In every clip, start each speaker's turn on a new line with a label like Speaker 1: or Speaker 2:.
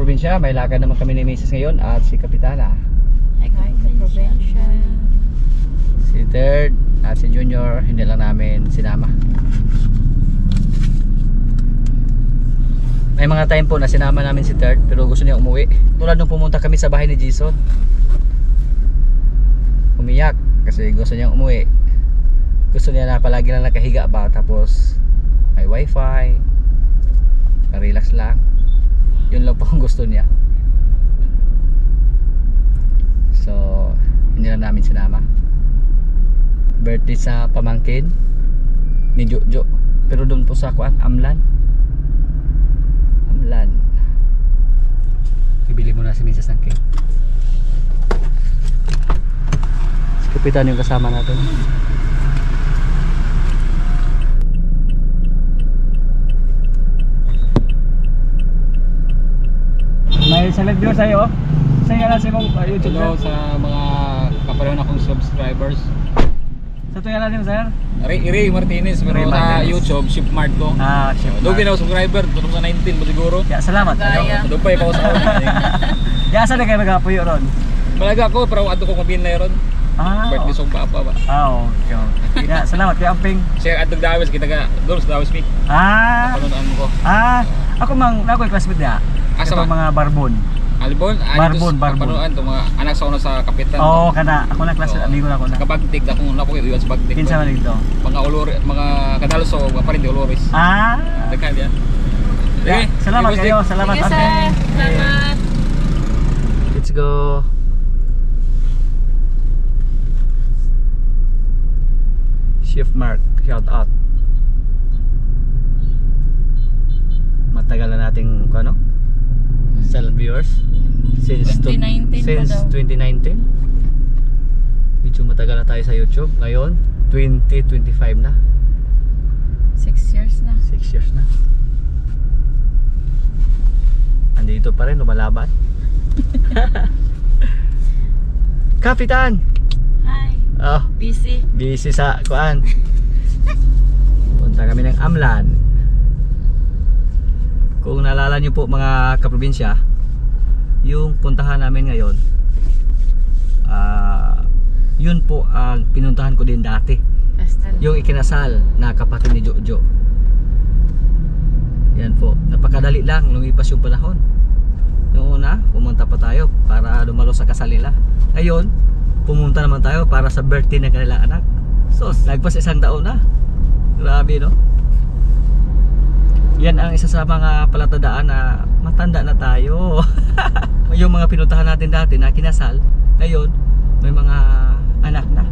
Speaker 1: kaprobinsya, may lakad naman kami ni Mrs. ngayon at si Kapitana.
Speaker 2: Hi, kaprobinsya.
Speaker 1: Si Third at si Junior, hindi lang namin sinama. May mga time po na sinama namin si Third pero gusto niya umuwi. Tulad nung pumunta kami sa bahay ni Jason, umiyak kasi gusto niya umuwi. Gusto niya na palagi lang nakahiga ba, tapos may wifi, relax lang. Yun lang po ang gusto niya. So hindi lang namin sinama. Birthday sa pamangkin ni Jojo, pero doon po sa Amlan. Bibili muna si Mrs. ng cake. Si Kapitan yung kasama natin. May salad viewer sa'yo. Sa'yo lang sa mong YouTube.
Speaker 3: Hello sa mga kapareho akong subscribers.
Speaker 1: Sa ito yan sir?
Speaker 3: Ray Martinez, pero
Speaker 1: Ray
Speaker 3: sa
Speaker 1: Martinez.
Speaker 3: YouTube, Shipmart ko.
Speaker 1: Shipmart.
Speaker 3: Doon na subscriber, 2019 mo siguro.
Speaker 1: Ya, salamat.
Speaker 3: Doon pa ikaw sa akin.
Speaker 1: Ya, saan na kayo nag-apoyo ron?
Speaker 3: Malaga ko, pero ato ko mabin na ron. Birthday song papa ba?
Speaker 1: Okay. Ya, salamat kay Amping.
Speaker 3: Siya at Dawes, kita ka doon sa Dawes Peak. Panunan ko.
Speaker 1: Ako mang nakoy classmate niya.
Speaker 3: Asa
Speaker 1: Ito
Speaker 3: ba?
Speaker 1: mga barbon.
Speaker 3: Albon,
Speaker 1: Barbon.
Speaker 3: Panunan to mga anak sa una sa kapitan.
Speaker 1: Oo, kana ako na class, amigo na ako na.
Speaker 3: Kapagtik na kung napo iwan sa bagtik.
Speaker 1: Kinsa man dito?
Speaker 3: Mga olor, mga kadaloso, parin di olores. Daghan yan.
Speaker 1: Ya, salamat kayo, salamat
Speaker 2: Sige, sir.
Speaker 1: Amping.
Speaker 2: Salamat.
Speaker 1: Let's go. Chef Mark, shout out. Matagal na nating ano? Sell viewers since
Speaker 2: 2019
Speaker 1: since
Speaker 2: pa daw.
Speaker 1: 2019. Medyo matagal na tayo sa YouTube. Ngayon 2025 na.
Speaker 2: 6 years na.
Speaker 1: 6 years na. Andito pa rin, lumalaban. Kapitan!
Speaker 2: Hi.
Speaker 1: Busy sa kuan. Punta kami ng Amlan. Kung naalala nyo po mga kaprobinsya, yung puntahan namin ngayon, yun po ang pinuntahan ko din dati. Yung ikinasal na kapatid ni Jojo. Yan po, napakadali lang, lumipas yung panahon. Noong una, pumunta pa tayo para dumalo sa kasal nila. Ngayon, pumunta naman tayo para sa birthday ng kanilang anak. So, nagpas 1 taon na. Grabe, no? Yan ang isa sa mga palatandaan na matanda na tayo. Yung mga pinuntahan natin dati na kinasal, ngayon may mga anak na.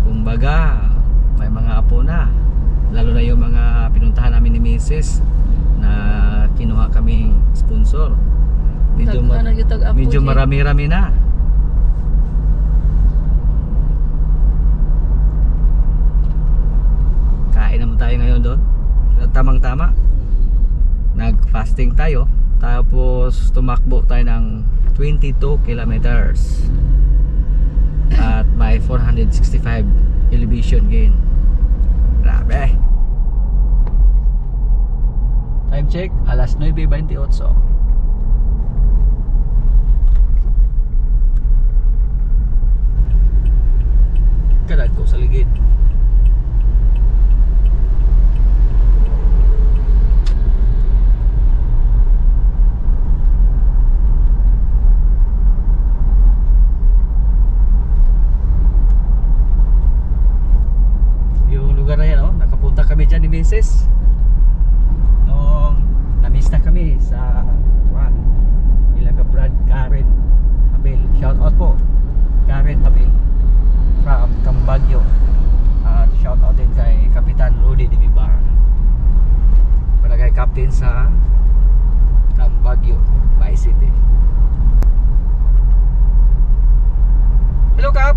Speaker 1: Kumbaga, may mga apo na. Lalo na yung mga pinuntahan namin ni Mrs. na kinuha kaming sponsor. Medyo marami-rami na. Kain naman tayo ngayon doon. Tamang-tama. Nag-fasting tayo. Tapos tumakbo tayo ng 22 kilometers. At may 465 elevation gain. Grabe. Time check, alas 9:28. Kadad ko sa ligid. Yung lugar na yan, nakapunta kami dyan ni Mrs. Nung na-miss na kami sa Ilaga Brad Karen Abel. Shout out po Karen Abel from Cambagyo. At shout out din kay Kapitan Rudy Divibar, barangay captain sa Cambagyo, Bay City. Hello Kap!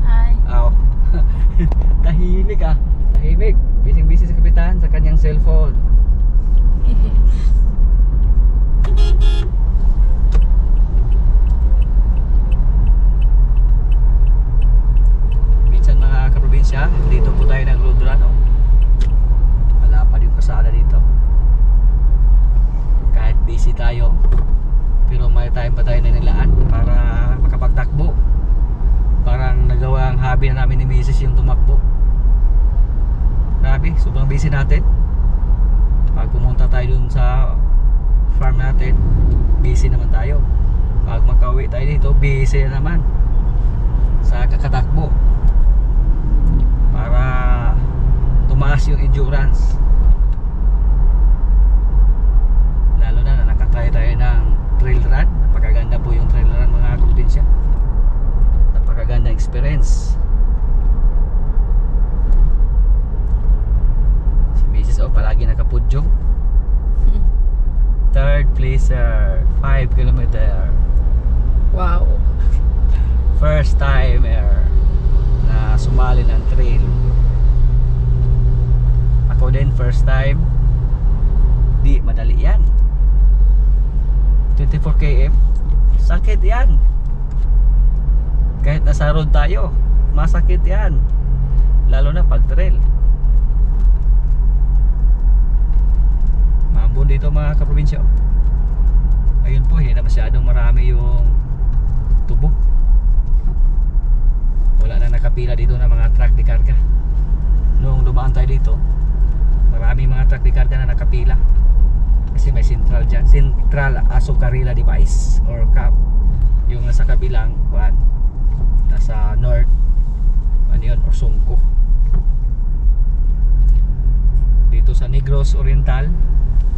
Speaker 2: Hi.
Speaker 1: Tahimik tahimik. Busy si Kapitan sa kanyang cellphone. Minsan mga kaprobinsya, dito po tayo nag-road run. Wala pa yung kasada dito. misis yung tumakbo. Grabe, sobrang busy natin. Pag pumunta tayo dun sa farm natin, busy naman tayo. Pag makauwi tayo dito, busy naman sa kakatakbo para tumaas yung endurance. Lalo na nakatry tayo ng trail run. Napakaganda po yung trail run, mga kaprobinsya. Napakaganda experience. Si Mrs. O palagi nakapudyong. Third placer, 5 kilometer.
Speaker 2: Wow.
Speaker 1: First timer na sumali ng trail. Ako din first time. Di madali yan. 24 km. Sakit yan. Kahit nasa road tayo, masakit yan. Lalo na pag trail. Maambon dito mga kaprobinsya. Ayun po, hindi na masyadong marami yung tubo. Wala na nakapila dito na mga truck de karga. Nung dumaan tayo dito, marami mga truck de karga na nakapila. Kasi may central dyan, central azucarera device or cap. Yung nasa kabilang kuan, nasa north, ano yun, or Sungko. Dito sa Negros Oriental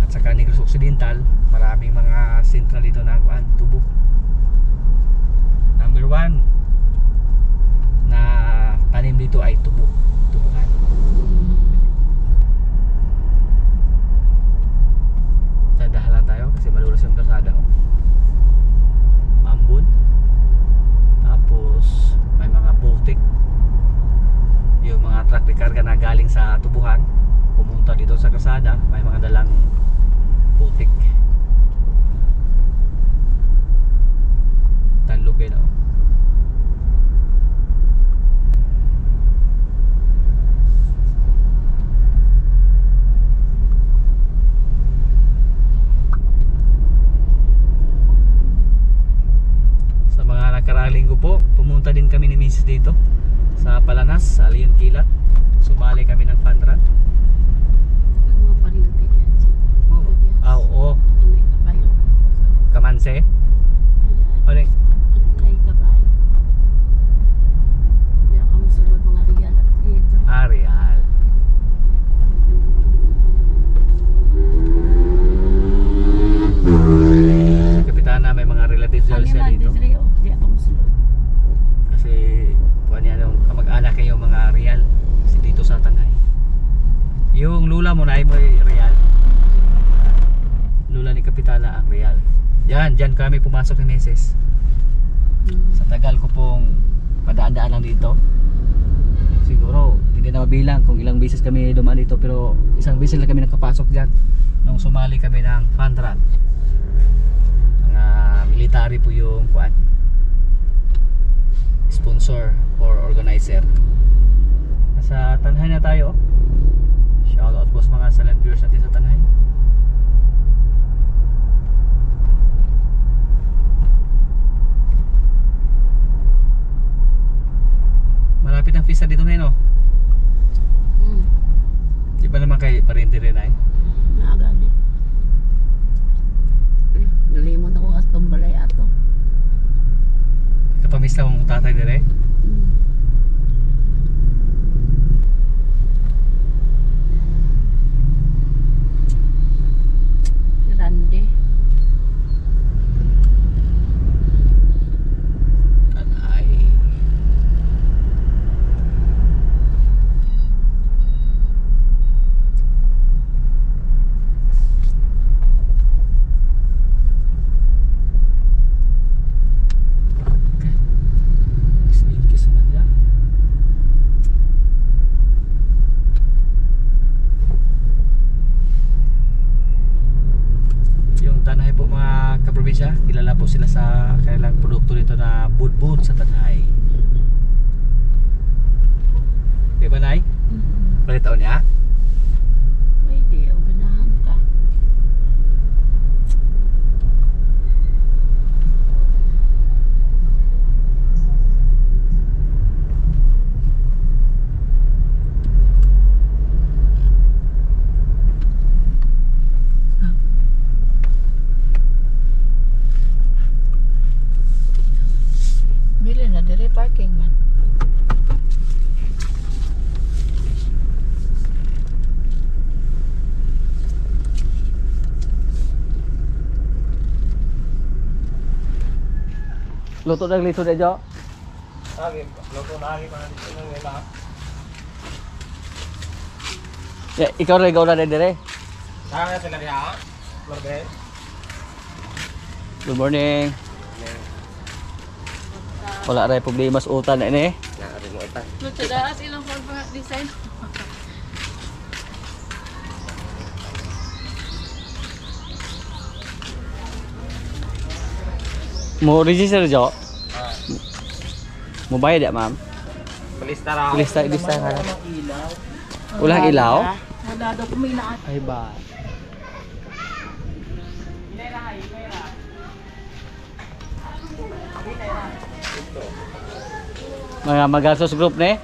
Speaker 1: at saka Negros Occidental, maraming mga central dito na kuan, tubo. Number 1 na tanim dito ay tubo. Tubuhan. Dahan tayo kasi malulos yung kalsada. Mambun. Tapos may mga putik. Yung mga truck de karga na galing sa tubuhan, pumunta dito sa kalsada, may mga dalang putik. Tanlog eh, no? Nakaraang linggo po, pumunta din kami ni Mrs. dito sa Palanas, sa Alion Kilat. Sumali kami ng fun run.
Speaker 2: Ang mga palimpi dyan.
Speaker 1: Oo.
Speaker 2: May kabayo.
Speaker 1: Kamanse? Ano?
Speaker 2: May kabayo. Kaya kami sunod mga real at real.
Speaker 1: Real. Sa Kapitana may mga relatives daw siya dito. Kasi kuha niya yung kamag-anak kayo mga real. Kasi dito sa Tanay. Yung lula mo na ay may real. Lula ni Kapitana ang real. Yan, dyan kami pumasok ni Mrs. Sa tagal ko pong padaan-daan lang dito, siguro hindi na mabilang kung ilang beses kami dumaan dito, pero isang beses lang kami nakapasok dyan nung sumali kami ng fun run. Mga military po yung kuan, sponsor or organizer. Nasa Tanhay na tayo. Shout out boss mga silent viewers natin sa Tanhay. Malapit ang pista dito na yun, no? Di ba naman kay parente rin ay?
Speaker 2: Naagani. Nalimot ako as tumbalay ato.
Speaker 1: Kapamista mong tatay dire?
Speaker 2: Grande.
Speaker 1: Tanay. Tanay po mga kaprobinsya, kilala po sila sa kanilang produkto dito na budbud sa Tanay. Di ba, Nay? Palitaw niya?
Speaker 2: Pwede, o ganahan ka.
Speaker 1: Luto ng lisod na Jo.
Speaker 3: Lagi, loko lagi pa dito ng nila.
Speaker 1: Ya, ikaw rin ikaw na din dire.
Speaker 3: Sana sila diha. Lorde.
Speaker 1: Good morning. Wala rin problema sa utan na ini.
Speaker 3: Naari mo ita.
Speaker 2: Luto daas ilang form design.
Speaker 1: Mo register Jo. Mo bayad ya, ma'am?
Speaker 3: Palista ra.
Speaker 1: Lista ka. Ulang ilaw?
Speaker 2: Wala daw kuminaat.
Speaker 1: Ay ba. Mga Magalsos group ne?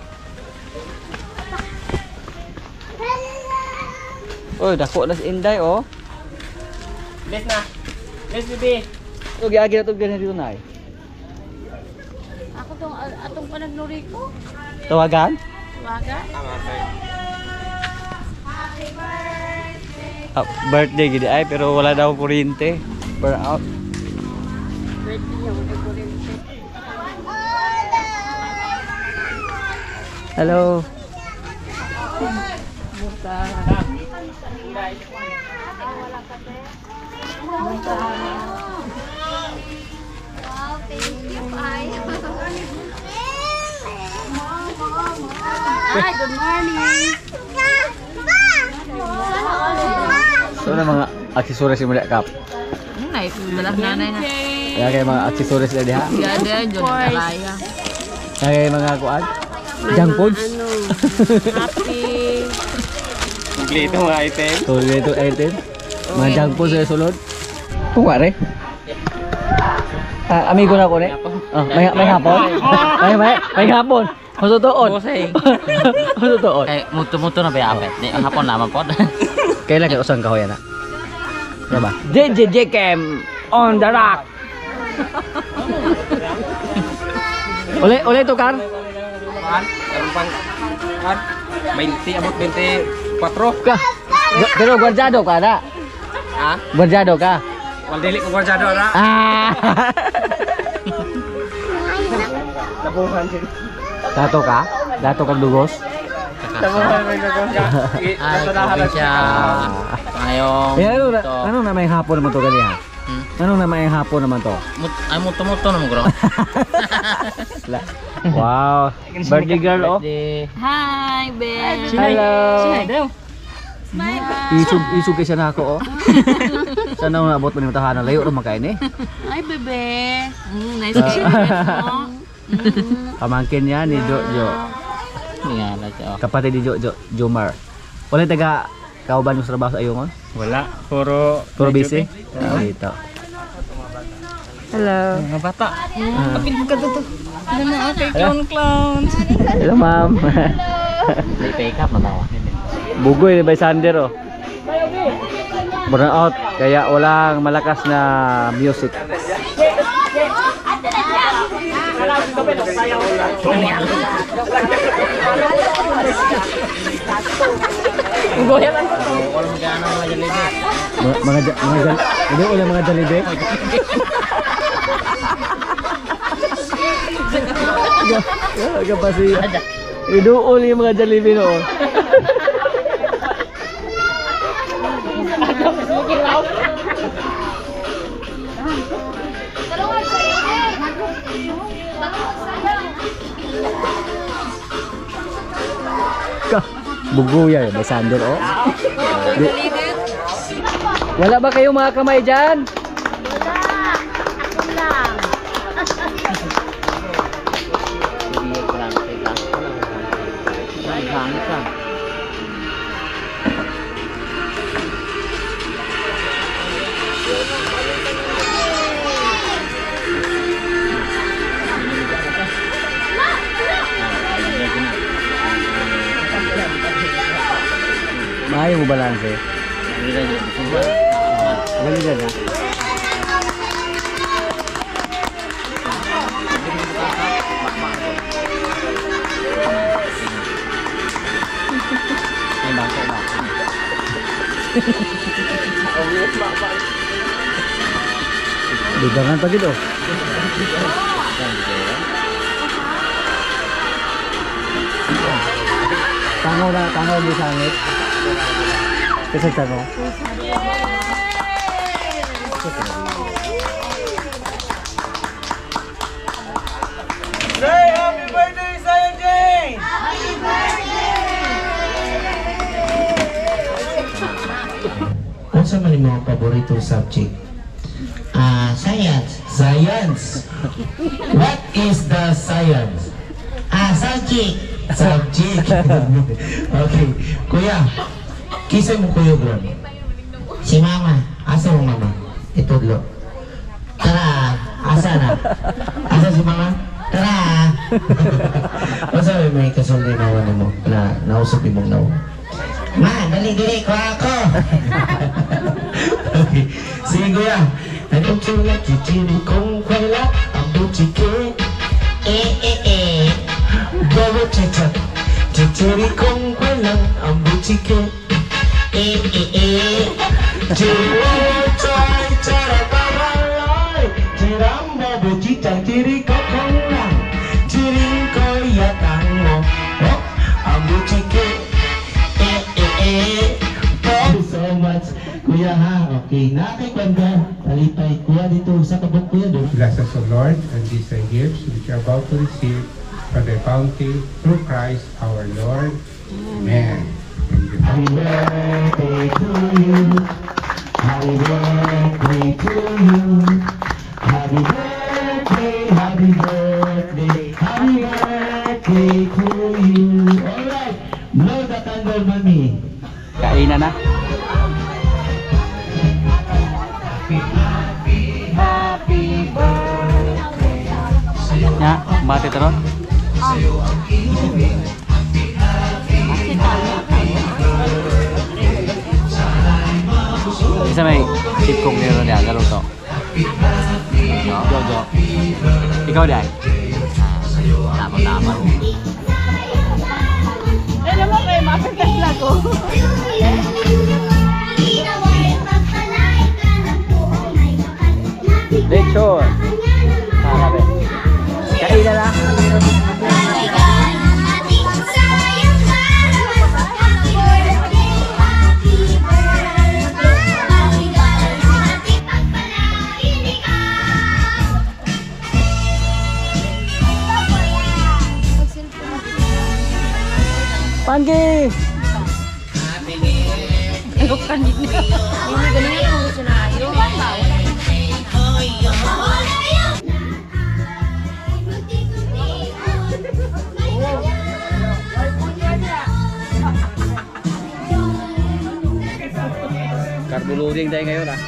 Speaker 1: Oy, dako na si Inday oh.
Speaker 3: Les na. Les bibi.
Speaker 1: Ug giagi na tug ganito dito nay.
Speaker 2: Ako tong atong panagnuri ko.
Speaker 1: Tawagan?
Speaker 2: Waga.
Speaker 3: Tama tay.
Speaker 1: Birthday gid ay pero wala daw kuryente. Per out.
Speaker 2: Birthday niya wala ko rin.
Speaker 1: Hello.
Speaker 2: Buka.
Speaker 4: Wow, thank you, Pai.
Speaker 2: Hi, good morning.
Speaker 1: So na mga aksesoris mo kap.
Speaker 2: Nay, dalang nanay na.
Speaker 1: Kaya kay mga aksesoris na diha.
Speaker 2: Gada, John Alaya.
Speaker 1: Kaya kay mga kuan. Junk foods.
Speaker 2: Happy.
Speaker 3: Kompleto mga item.
Speaker 1: So dito item. Mga junk foods sa sulod. Kuwari. Amigo na ko ne. Oh, may hapon. May hapon. Masutuon. Masutuon.
Speaker 5: Kay muto-muto na ba apet? Di hapon naman pod.
Speaker 1: Kailan kayo usang kahoy na? Diba? JJJ Cam on the rock. Uli tukar.
Speaker 3: Kan? Karon pang kan 20 abot 24.
Speaker 1: Ka. Pero guardado ka na.
Speaker 3: Ha?
Speaker 1: Guardado ka.
Speaker 3: Wal dili ko guardado ra.
Speaker 1: Ah.
Speaker 3: Tabuhan din.
Speaker 1: Dato ka? Dato kang dugos?
Speaker 3: Tabuhan may nagong.
Speaker 5: Ay, probinsya. Ngayong
Speaker 1: Ano na may hapon naman to ganiya? Ano na may hapon naman to?
Speaker 5: ay muto-muto naman gro.
Speaker 1: Wow. Birthday girl oh.
Speaker 2: Hi, Ben.
Speaker 1: Hello. Isug kay siya na ako oh. Sana na abot mo ni tahanan layo ra makain eh.
Speaker 2: Hi, bebe. Nice to meet you.
Speaker 1: Pamangkin niya ni Jojo.
Speaker 5: Ngala siya.
Speaker 1: Kapatid ni Jojo, Jomar. Wala taga kauban yung sa trabaho sa ayungon?
Speaker 3: Wala, puro
Speaker 1: busy? Dito. Hello.
Speaker 3: mga bata.
Speaker 1: Kapit
Speaker 3: ka to. Ano na okay, clown.
Speaker 1: Hello ma'am.
Speaker 5: May pick up na tawa.
Speaker 1: Bugoy ni by Sander oh. Burn out kaya walang malakas na music. Hindi ulit mga Jollibee. Kapasi. Iduol yung mga Jollibee noon. Buguya ya, Sander oh. Wala ba kayong mga kamay dyan? Maayo mo balanse? Galing ka na?
Speaker 5: Ay bangko ba?
Speaker 1: Bidangan pa gitu.
Speaker 5: Yang gitu ya.
Speaker 1: Tangaw di sangit. Kasi tanong. Hey, happy birthday, Sayan Jane! Happy birthday!
Speaker 6: Unsa man imong paborito subject? Science. Science. What is the science? Subject. Subject. Okay. Kuya, kisa mo kuya bro? Si mama. Asa mo mama? Itudlo. Tara. Asa na? Asa si mama? Tara. Unsa may kasulti nawa nimo na nausap imong nawa? Ma, dali ko ako. Okay. Sige kuya. Anong tulad titiri kong wala ang butike? Bawa cecak titiri kong wala ang butike? Jiwa cai cara babalai jiram babu cicang tiri kong lang jiring ko yatang mo ang butike? Thank you so much. Kuya ha, okay. Nakikwanda, talipay. Kuya dito, sa kabok kuya doon.
Speaker 7: Bless us, O Lord, and these are gifts which you are about to receive from the bounty through Christ our Lord. Amen.
Speaker 6: Happy birthday to you. Happy birthday to you. Happy birthday, happy birthday, happy birthday to you. Alright, blow the candle, mami.
Speaker 1: Kainan na. Ya, mati terus. Bisa may chipkong nila niya, gano'n to. Jo. Ikaw di ay?
Speaker 5: Tama-tama.
Speaker 2: Alam mo kayo, mapitas na ko.
Speaker 1: Lechon. Sarap eh. Kainan na. Panggi!
Speaker 2: Ayok ka nila. Hindi ganun yung gusto na ayaw.
Speaker 1: Carbo loading tayo ngayon ah.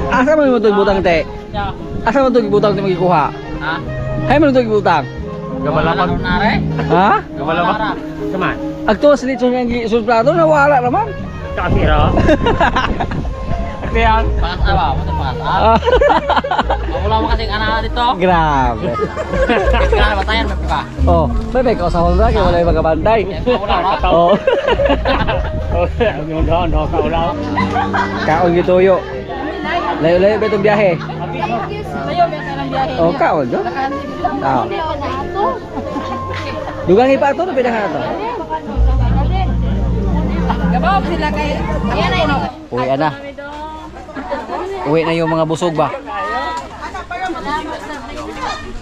Speaker 1: Asa mo yung butang te? Asa mo itong butang na magikuha?
Speaker 5: Ha?
Speaker 1: Hay mo itong butang?
Speaker 5: Gabalapag na re.
Speaker 1: Ha?
Speaker 5: Gabalapag. Kaman.
Speaker 1: Agto sa litso ng sulprado nawala naman.
Speaker 5: Kakira.
Speaker 1: Kaya
Speaker 5: Paas ba? Mo paas. Wala mo kasing anak dito.
Speaker 1: grabe.
Speaker 5: Kailangan batayan may buka.
Speaker 1: Oh, bebe ka sa Honda kaya wala yung magabantay.
Speaker 5: Wala na.
Speaker 1: Oh.
Speaker 5: Yung doon ka wala.
Speaker 1: Kaon gituyo. Layo-layo ba itong biyahe?
Speaker 2: Layo, may kanang biyahe
Speaker 1: Oh,
Speaker 2: niya.
Speaker 1: kaon jo. Ah. Dugang ipa to, pinaka to.
Speaker 2: Gabaw sila kay. Ayan na yun.
Speaker 1: Uwi na. Uwi na yung mga busog ba?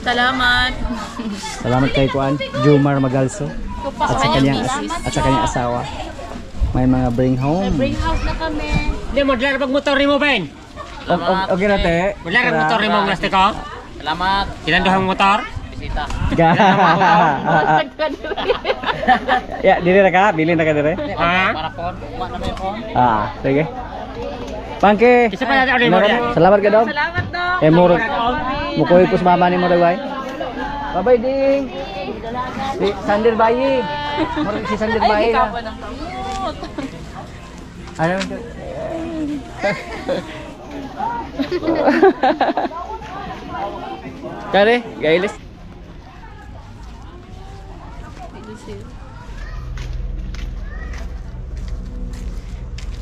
Speaker 2: Salamat.
Speaker 1: Salamat kay Kuan, Jumar Magalso at sa kanyang asawa. May mga bring home.
Speaker 2: Bring house na kami.
Speaker 5: Hindi mo dala pag motor mo Ben.
Speaker 1: Okay na te.
Speaker 5: Wala ra motor mo plastic ko. Salamat. Ilan dohang motor? Bisita.
Speaker 1: Ya, dili na ka, bilin na ka dire.
Speaker 5: Ha? Para phone. Wa na may phone.
Speaker 1: Ah, sige. Pangke.
Speaker 5: Isa pa natin mo.
Speaker 1: Salamat ka dong.
Speaker 2: Salamat daw.
Speaker 1: Eh murag mukoy pus mama ni mo dagway. Bye-bye ding. Si Sander Bayi. Murag si Sander Bayi.
Speaker 2: Ikaw pa ng
Speaker 1: Ano? Kare, gailis.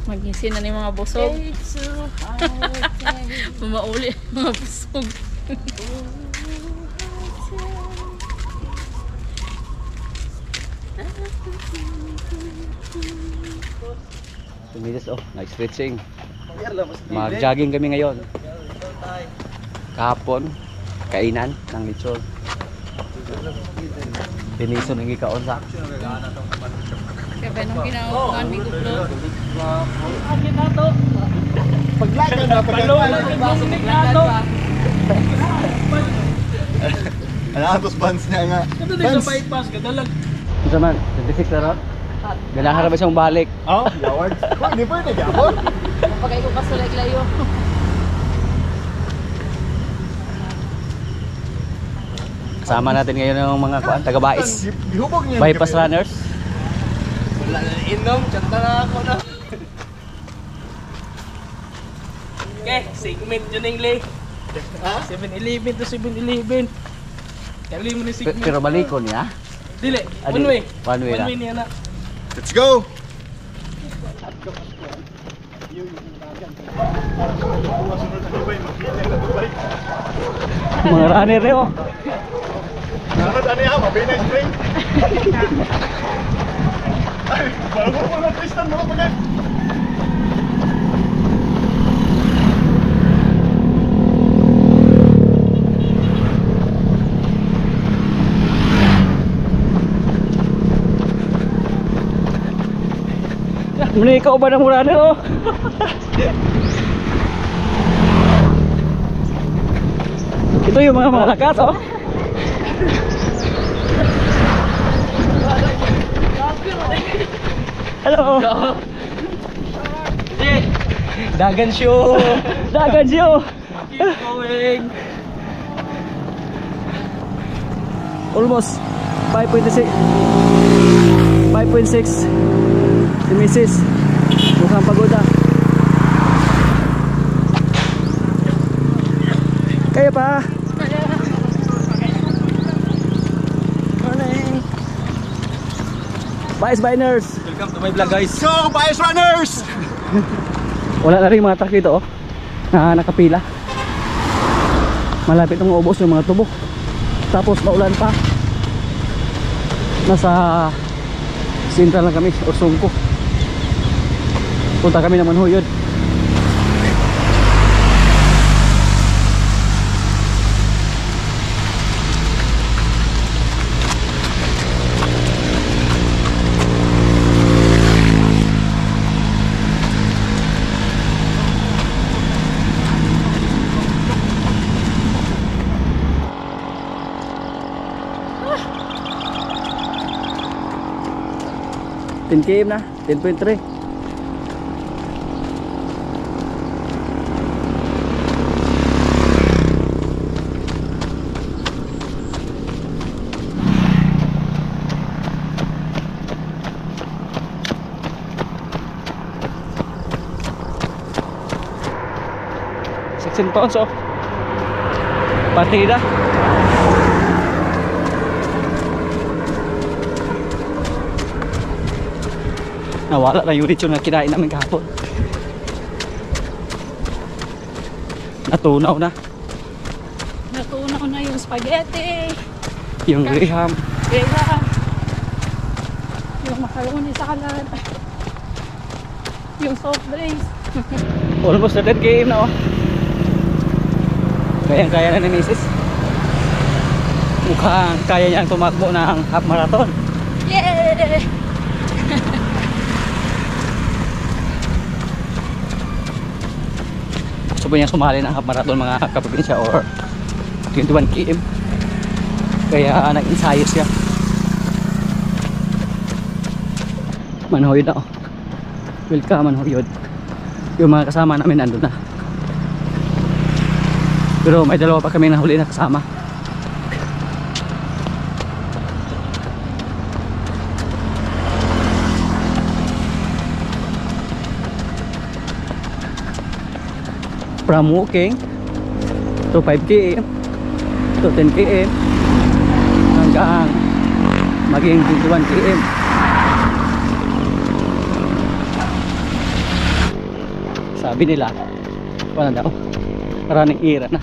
Speaker 2: Magisin na ni mga busog. Mauli mga busog.
Speaker 1: Tumilis oh, nag-stretching. Mag-jogging kami ngayon. Kahapon, kainan ng lechon. Pinison ng ikaon sa.
Speaker 2: Kaya ba nung ginawa ni Guplo?
Speaker 8: Atos bands niya nga.
Speaker 1: Ito man, 26 na ron. Ganahan ba siyang balik?
Speaker 8: Oh, yaward. Hindi pa rin yaward.
Speaker 2: Pagay ko kasulay-layo.
Speaker 1: Kasama natin ngayon ng mga taga-bais.
Speaker 8: Bihubog niya.
Speaker 1: Bypass runners.
Speaker 3: Wala na inom, tsanta na ako na. Okay, segment yun yung lay. 7-Eleven to 7-Eleven. Kali mo ni segment.
Speaker 1: Pero balikon niya.
Speaker 3: Dili,
Speaker 1: Adi,
Speaker 3: one way.
Speaker 1: one way
Speaker 3: One
Speaker 1: na.
Speaker 3: way niya na.
Speaker 8: Let's go!
Speaker 1: Mga runner eh oh.
Speaker 8: Ano yan? Mabinay string. Ay, bago mo na Tristan mo pagay.
Speaker 1: Muna ikaw ba ng runner oh? Ito yung mga malakas oh. Hello. Dagan show. Dagan show.
Speaker 3: Keep going.
Speaker 1: Almost 5.6. 5.6. Si Mrs. Mukhang pagod ah. Kaya pa. Morning. Bye Biners.
Speaker 3: Welcome to my vlog guys.
Speaker 8: So, Bias Runners!
Speaker 1: Wala na rin mga truck dito oh. Na nakapila. Malapit nang maubos yung mga tubo. Tapos maulan pa. Nasa Central lang kami, Orsongko. Punta kami naman ho yun. Ah. 10 km na, 10.3. 16 pounds oh. Partida. Nawala lang yung lechon na kinain namin kahapon. Natunaw na.
Speaker 2: Natunaw na yung spaghetti.
Speaker 1: Yung graham.
Speaker 2: Kaya, yung macaroni sa kalan. Yung soft drinks.
Speaker 1: Almost na dead game na oh. Kaya na ni Mrs. Mukhang kaya niyang tumakbo ng half marathon.
Speaker 2: Yay!
Speaker 1: Gusto po niya sumali ng half marathon mga kaprobinsya or 21 km. Kaya nag-ensayo siya. Manhoyod na oh. Welcome Manhoyod. Yung mga kasama namin nandun na. Pero may dalawa pa kami nahuli na kasama. From walking to 5 km to 10 km hanggang maging 21 km. Sabi nila wala daw, maraming ira na.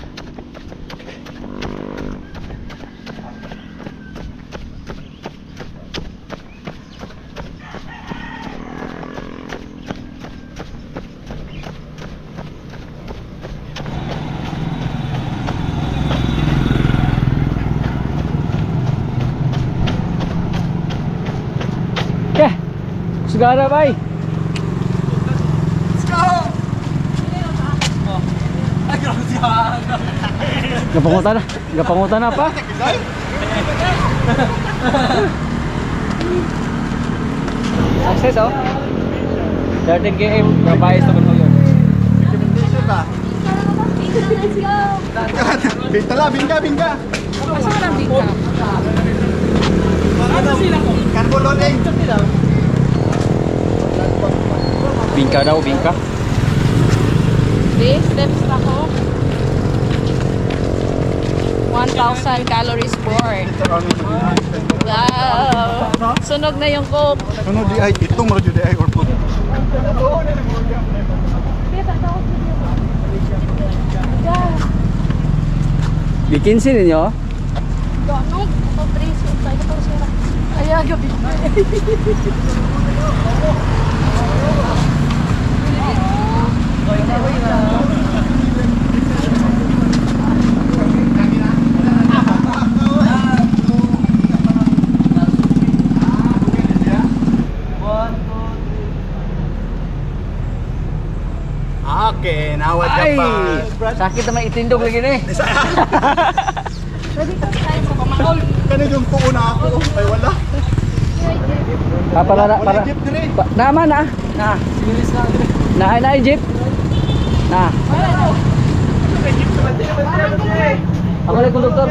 Speaker 1: Segara bay. Let's go. Gapangutan na pa. Success oh. 13 km Gabay sa Manhoyod.
Speaker 4: Let's go.
Speaker 8: Bintala, bingka.
Speaker 2: Asa ka lang dito? Ano sila ko?
Speaker 8: Carbo loading.
Speaker 1: Bingka daw, bingka.
Speaker 2: This steps ako. 1,000 calories burn. Wow! Sunog na yung coke.
Speaker 8: Ano di ay itong mo di ay or food.
Speaker 1: Bikinsin ninyo.
Speaker 2: Ano? Ito, 3. Tayo ko sila. Kaya gabi.
Speaker 8: Okay, nawad ka
Speaker 1: Ay!
Speaker 8: pa.
Speaker 1: Sakit naman itindog lagi ni.
Speaker 8: Kani yung tuo na ako. Ay wala.
Speaker 1: Para
Speaker 8: Wala jeep dire.
Speaker 1: naman na. Na jeep. Na. Ako lang konduktor.